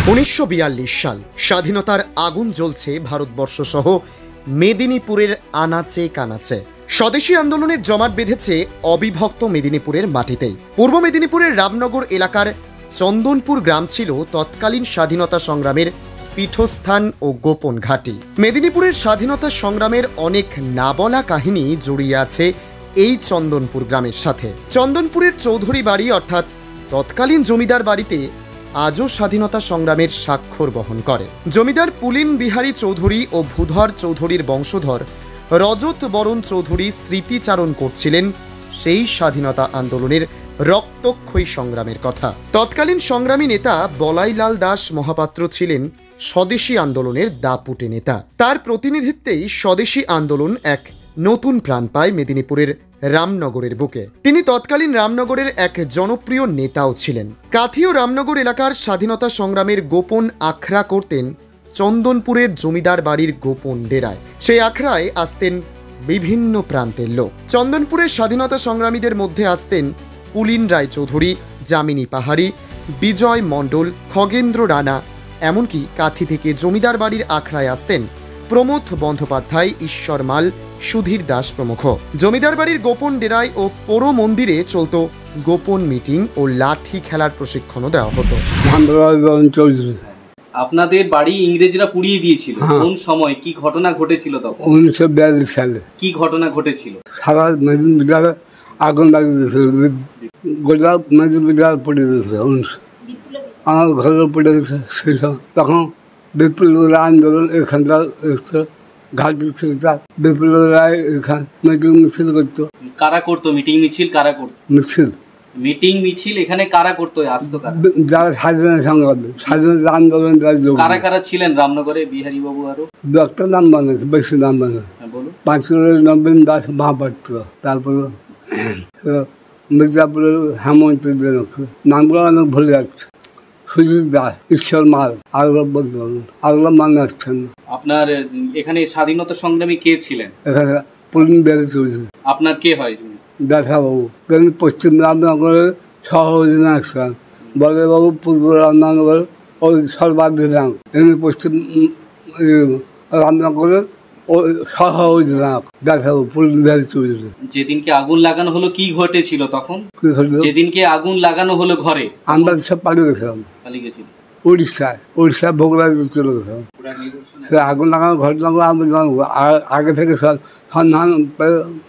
1942 সাল স্বাধীনতার আগুন জ্বলছে ভারতবর্ষ সহ মেদিনীপুরের আনাচে কানাচে। স্বদেশী আন্দোলনের জমাট বেঁধেছে অবিভক্ত মেদিনীপুরের মাটিতেই। পূর্ব মেদিনীপুরের রামনগর এলাকার চন্দনপুর গ্রাম ছিল তৎকালীন স্বাধীনতা সংগ্রামের পীঠস্থান ও গোপন ঘাঁটি। মেদিনীপুরের স্বাধীনতা সংগ্রামের অনেক না বলা কাহিনী জড়িয়ে আছে এই চন্দনপুর গ্রামের সাথে। চন্দনপুরের চৌধুরী বাড়ি অর্থাৎ তৎকালীন জমিদার বাড়িতে আজও স্বাধীনতা সংগ্রামের স্বাক্ষর বহন করে। জমিদার পুলিন বিহারী চৌধুরী ও ভূধর চৌধুরীর বংশধর রজত বরণ চৌধুরী স্মৃতিচারণ করছিলেন সেই স্বাধীনতা আন্দোলনের রক্তক্ষয়ী সংগ্রামের কথা। তৎকালীন সংগ্রামী নেতা বলাইলাল দাস মহাপাত্র ছিলেন স্বদেশী আন্দোলনের দাপুটে নেতা। তার প্রতিনিধিত্বেই স্বদেশী আন্দোলন এক নতুন প্রাণ পায় মেদিনীপুরের রামনগরের বুকে। তিনি তৎকালীন রামনগরের এক জনপ্রিয় নেতাও ছিলেন। কাথি ও রামনগর এলাকার স্বাধীনতা সংগ্রামের গোপন আখড়া করতেন চন্দনপুরের জমিদার বাড়ির গোপন ডেরায়। সেই আখড়ায় আসতেন বিভিন্ন প্রান্তের লোক। চন্দনপুরের স্বাধীনতা সংগ্রামীদের মধ্যে আসতেন পুলিন রায় চৌধুরী, যামিনী পাহাড়ি, বিজয় মণ্ডল, খগেন্দ্র রানা, এমনকি কাথি থেকে জমিদার বাড়ির আখড়ায় আসতেন প্রমোদ বন্দ্যোপাধ্যায়, ঈশ্বর মাল, সুধীর দাস প্রমুখ। জমিদার বাড়ির গোপন ডেরায় ও পোড়ো মন্দিরে চলত গোপন মিটিং ও লাঠি খেলার প্রশিক্ষণও দেওয়া হতো। আপনাদের বাড়ি ইংরেজরা পুড়িয়ে দিয়েছিল, কোন সময় কি ঘটনা ঘটেছিল তখন? 1942 সালে। কি ঘটনা ঘটেছিল? সারা মেদিনীপুর আগুন লাগিয়ে দিয়েছিল, গোটা মেদিনীপুর পড়ে দিয়েছিল। আমার ঘরে পড়ে গেছে সেই সময়। তখন বিপ্লবীর আন্দোলন এখানকার ঘাটি ছিল, বিপ্লবীরা এখানে মিটিং মিছিল করতো। কারা করতো মিটিং মিছিল? কারা করতো মিটিং মিছিল? এখানে কারা করতো? আসতো কারা? যারা স্বাধীনতা সংগ্রাম, স্বাধীনতা আন্দোলন কারা কারা ছিলেন রামনগরে? বিহারী বাবু আরো একটা নাম বানাচ্ছে, বেশি নাম বানাচ্ছে। বলুন। নবীন দাস মহাপাত্র, তারপরে মির্জাপুরের হেমন্ত, নামগুলো অনেক ভুলে যাচ্ছে। সুজিত দাস, ঈশ্বর মাল, আল্লাহ মানে আসছেন। আপনার এখানে স্বাধীনতা সংগ্রামী কে ছিলেন? এখানে পুলিন বেড়ে চলছে। আপনার কে হয়? দেখা বাবু পশ্চিম রামনগরের সহ-অধিনায়ক, বলে বাবু পূর্ব রামনগরের ওই সর্বাধিনায়ক, এমনি পশ্চিম রামনগরের ওই সহ-অধিনায়ক দেখা বাবু পুলিন বেড়ে চলছে। যেদিনকে আগুন লাগানো হলো কি ঘটেছিল তখন? যেদিনকে আগুন লাগানো হলো ঘরে, আমরা সব পালিয়ে গেছিলাম। পালিয়ে গেছিল উড়িষ্যায় ভোগরা চলে গেছিলাম। সে আগুন লাগানো ঘটনা আগে থেকে সন্ধান